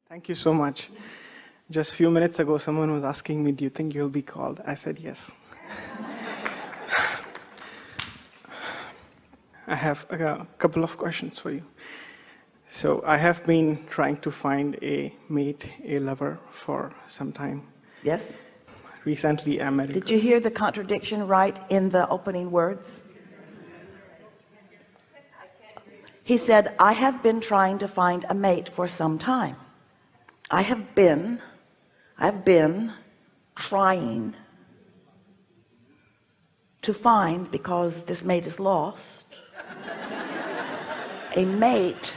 Thank you so much. Just a few minutes ago, someone was asking me, do you think you'll be called? I said yes. I have a couple of questions for you. So I have been trying to find a mate, a lover for some time. Yes? Recently, I met. Did you hear the contradiction right in the opening words? He said, I have been trying to find a mate for some time. I've been trying to find, because this mate is lost, a mate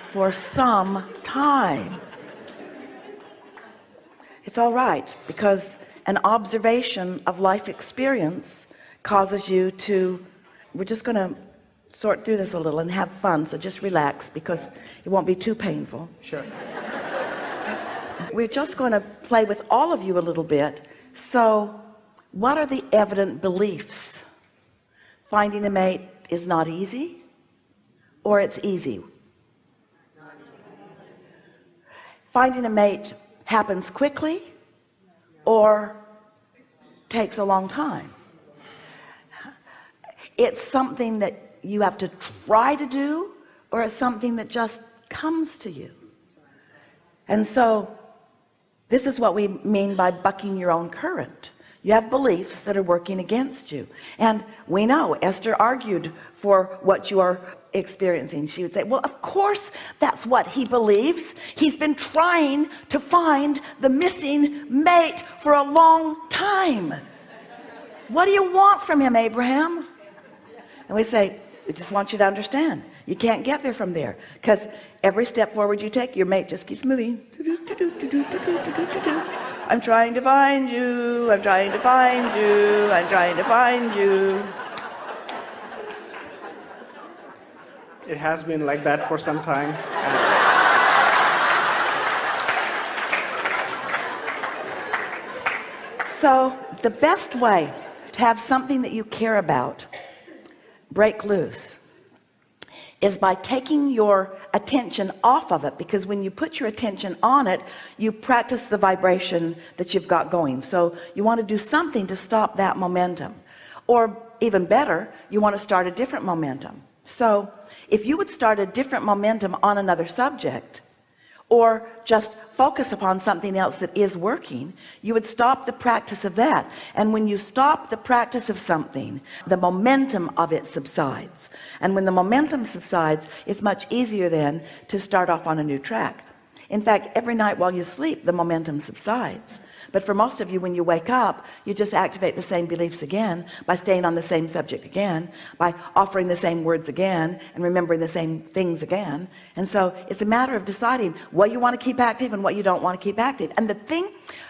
for some time. It's all right, because an observation of life experience causes you to, we're just going to sort through this a little and have fun, so just relax, because it won't be too painful. Sure. We're just going to play with all of you a little bit. So what are the evident beliefs? Finding a mate is not easy, or it's easy? Finding a mate happens quickly, or takes a long time? It's something that you have to try to do, or it's something that just comes to you. And so this is what we mean by bucking your own current. You have beliefs that are working against you, and we know Esther argued for what you are experiencing. She would say, well, of course that's what he believes. He's been trying to find the missing mate for a long time. What do you want from him, Abraham? And we say, we just want you to understand, you can't get there from there, because every step forward you take, your mate just keeps moving. I'm trying to find you, I'm trying to find you, I'm trying to find you. It has been like that for some time. So the best way to have something that you care about break loose is by taking your attention off of it, because when you put your attention on it, you practice the vibration that you've got going. So you want to do something to stop that momentum, or even better, you want to start a different momentum. So if you would start a different momentum on another subject, or just focus upon something else that is working, you would stop the practice of that. And when you stop the practice of something, the momentum of it subsides. And when the momentum subsides, it's much easier then to start off on a new track. In fact, every night while you sleep, the momentum subsides. But for most of you, when you wake up, you just activate the same beliefs again by staying on the same subject again, by offering the same words again, and remembering the same things again. And so it's a matter of deciding what you want to keep active and what you don't want to keep active. And the thing,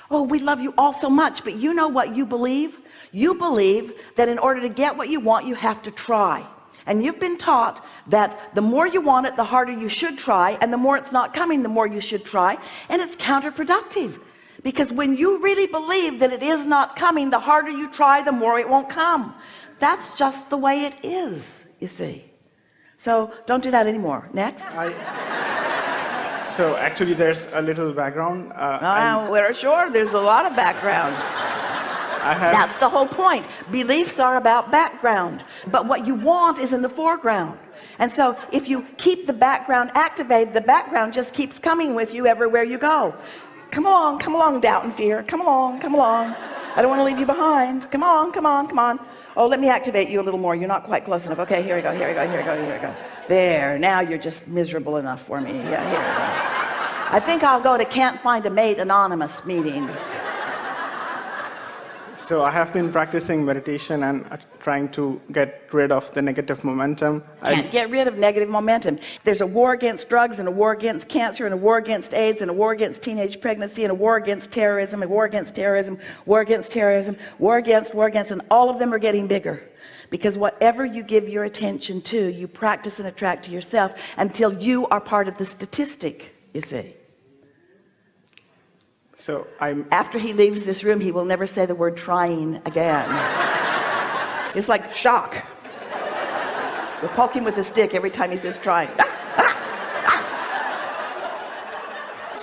oh, we love you all so much, but you know what you believe? You believe that in order to get what you want, you have to try. And you've been taught that the more you want it, the harder you should try, and the more it's not coming, the more you should try. And it's counterproductive. Because when you really believe that it is not coming, the harder you try, the more it won't come. That's just the way it is, you see. So don't do that anymore. Next. So actually there's a little background. We're sure there's a lot of background. That's the whole point. Beliefs are about background, but what you want is in the foreground. And so if you keep the background activated, the background just keeps coming with you everywhere you go. Come along, doubt and fear. Come along. I don't want to leave you behind. Come on. Oh, let me activate you a little more. You're not quite close enough. Okay, here we go. There, now you're just miserable enough for me. Yeah, here we go. I think I'll go to Can't Find a Mate Anonymous meetings. So I have been practicing meditation and trying to get rid of the negative momentum. Can't get rid of negative momentum. There's a war against drugs, and a war against cancer, and a war against AIDS, and a war against teenage pregnancy, and a war against terrorism, and war against terrorism, war against terrorism, war against, and all of them are getting bigger. Because whatever you give your attention to, you practice and attract to yourself until you are part of the statistic, you see. So after he leaves this room, he will never say the word trying again. It's like shock. We'll poke him with a stick every time he says trying.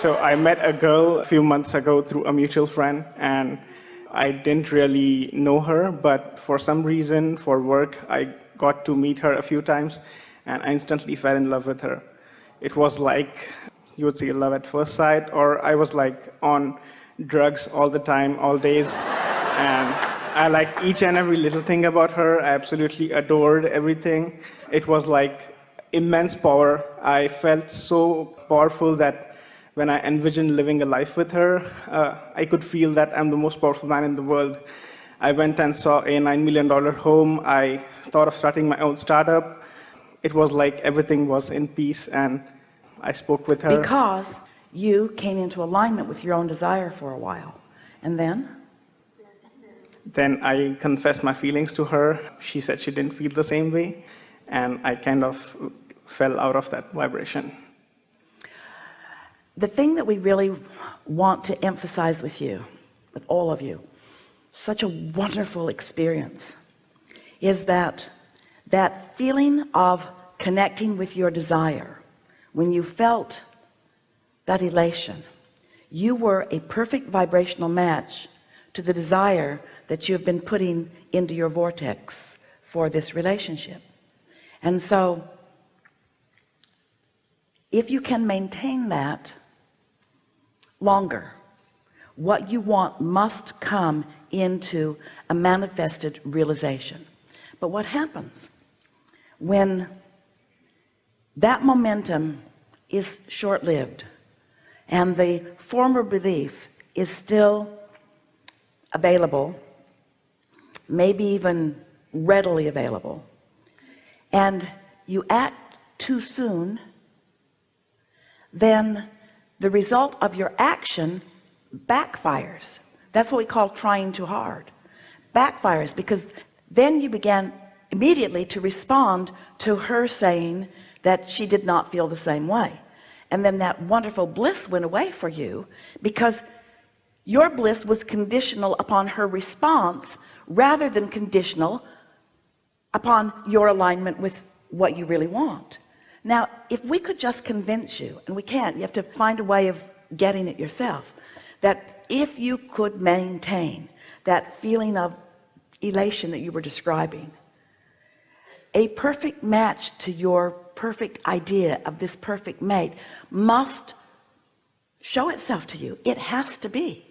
So I met a girl a few months ago through a mutual friend, and I didn't really know her, but for some reason, for work, I got to meet her a few times, and I instantly fell in love with her. It was like, you would say, love at first sight, or I was like on drugs all the time, all days, and I liked each and every little thing about her. I absolutely adored everything. It was like immense power. I felt so powerful that when I envisioned living a life with her, I could feel that I'm the most powerful man in the world. I went and saw a $9 million home. I thought of starting my own startup. It was like everything was in peace, and I spoke with her. Because you came into alignment with your own desire for a while. And then? Then I confessed my feelings to her. She said she didn't feel the same way, and I kind of fell out of that vibration. The thing that we really want to emphasize with you, with all of you, such a wonderful experience, is that feeling of connecting with your desire, when you felt that elation, you were a perfect vibrational match to the desire that you have been putting into your vortex for this relationship. And so if you can maintain that longer, what you want must come into a manifested realization. But what happens when that momentum is short-lived and the former belief is still available, maybe even readily available, and you act too soon, then the result of your action backfires. That's what we call trying too hard. Backfires, because then you began immediately to respond to her saying that she did not feel the same way, and then that wonderful bliss went away for you, because your bliss was conditional upon her response rather than conditional upon your alignment with what you really want. Now, if we could just convince you, and we can't, you have to find a way of getting it yourself, that if you could maintain that feeling of elation that you were describing, a perfect match to your perfect idea of this perfect mate must show itself to you. It has to be.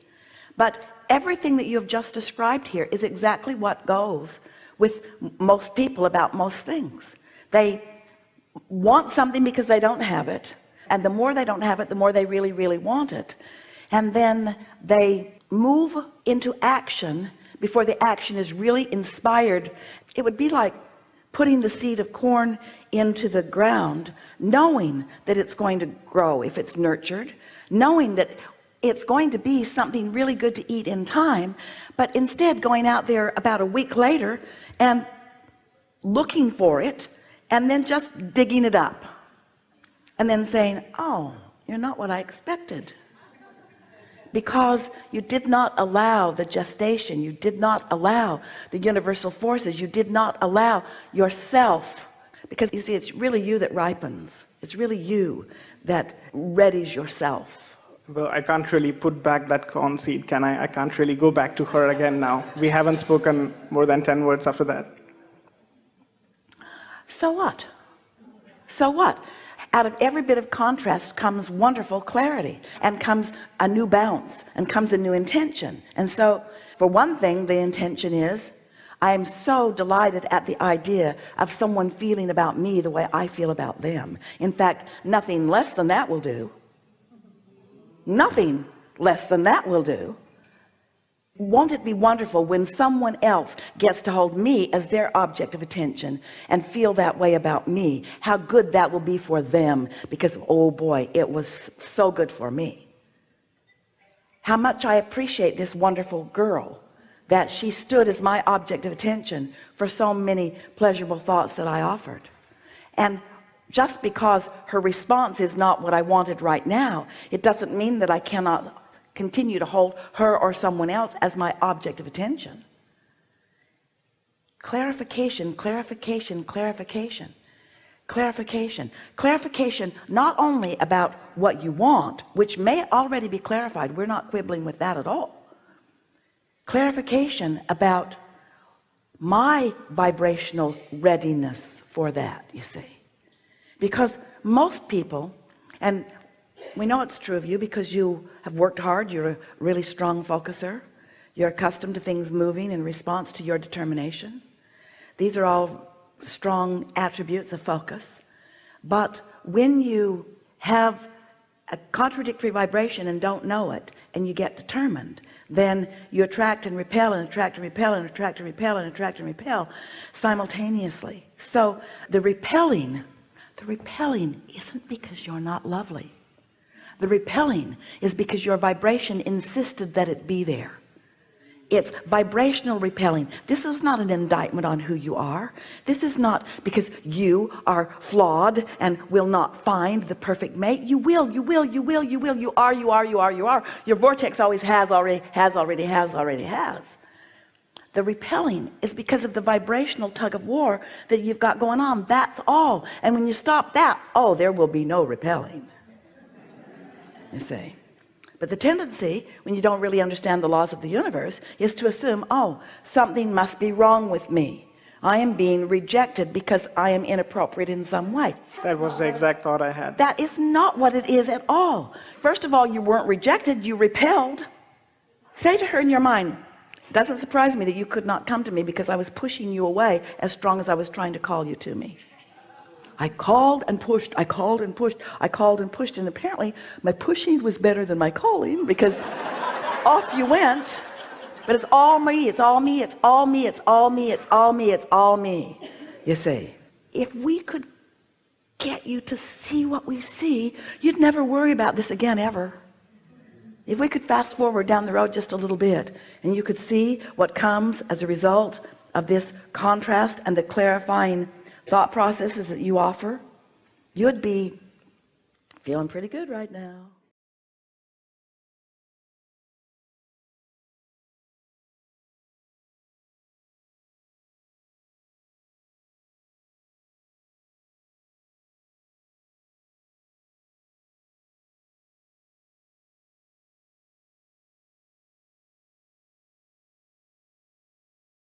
But everything that you have just described here is exactly what goes with most people about most things. They want something because they don't have it, and the more they don't have it, the more they really, really want it. And then they move into action before the action is really inspired. It would be like putting the seed of corn into the ground, knowing that it's going to grow if it's nurtured, knowing that it's going to be something really good to eat in time, but instead going out there about a week later and looking for it, and then just digging it up, and then saying, oh, you're not what I expected, because you did not allow the gestation, you did not allow the universal forces, you did not allow yourself, because you see, it's really you that ripens, it's really you that readies yourself. Well, I can't really put back that corn seed, can I? I can't really go back to her again now. We haven't spoken more than 10 words after that. So what? So what? Out of every bit of contrast comes wonderful clarity, and comes a new bounce, and comes a new intention. And so, for one thing, the intention is, I am so delighted at the idea of someone feeling about me the way I feel about them. In fact, nothing less than that will do. Nothing less than that will do. Won't it be wonderful when someone else gets to hold me as their object of attention and feel that way about me? How good that will be for them, because oh boy, it was so good for me. How much I appreciate this wonderful girl, that she stood as my object of attention for so many pleasurable thoughts that I offered. And just because her response is not what I wanted right now, it doesn't mean that I cannot continue to hold her or someone else as my object of attention. Clarification, clarification, clarification. Clarification not only about what you want, which may already be clarified, we're not quibbling with that at all. Clarification about my vibrational readiness for that, you see, because most people, and we know it's true of you because you have worked hard, you're a really strong focuser, you're accustomed to things moving in response to your determination. These are all strong attributes of focus. But when you have a contradictory vibration and don't know it, and you get determined, then you attract and repel and attract and repel and attract and repel and attract and repel simultaneously. So the repelling isn't because you're not lovely. The repelling is because your vibration insisted that it be there. It's vibrational repelling. This is not an indictment on who you are. This is not because you are flawed and will not find the perfect mate. You will. You are. Your vortex always has, already has. The repelling is because of the vibrational tug of war that you've got going on. That's all. And when you stop that, oh, there will be no repelling, you see. But the tendency, when you don't really understand the laws of the universe, is to assume, oh, something must be wrong with me. I am being rejected because I am inappropriate in some way. That was the exact thought I had. That is not what it is at all. First of all, you weren't rejected, you repelled. Say to her in your mind, it doesn't surprise me that you could not come to me because I was pushing you away as strong as I was trying to call you to me. I called and pushed, I called and pushed, I called and pushed, and apparently my pushing was better than my calling, because off you went. But it's all me, it's all me, it's all me, it's all me, it's all me, it's all me. You see, if we could get you to see what we see, you'd never worry about this again ever. If we could fast forward down the road just a little bit, and you could see what comes as a result of this contrast and the clarifying thought processes that you offer, you'd be feeling pretty good right now.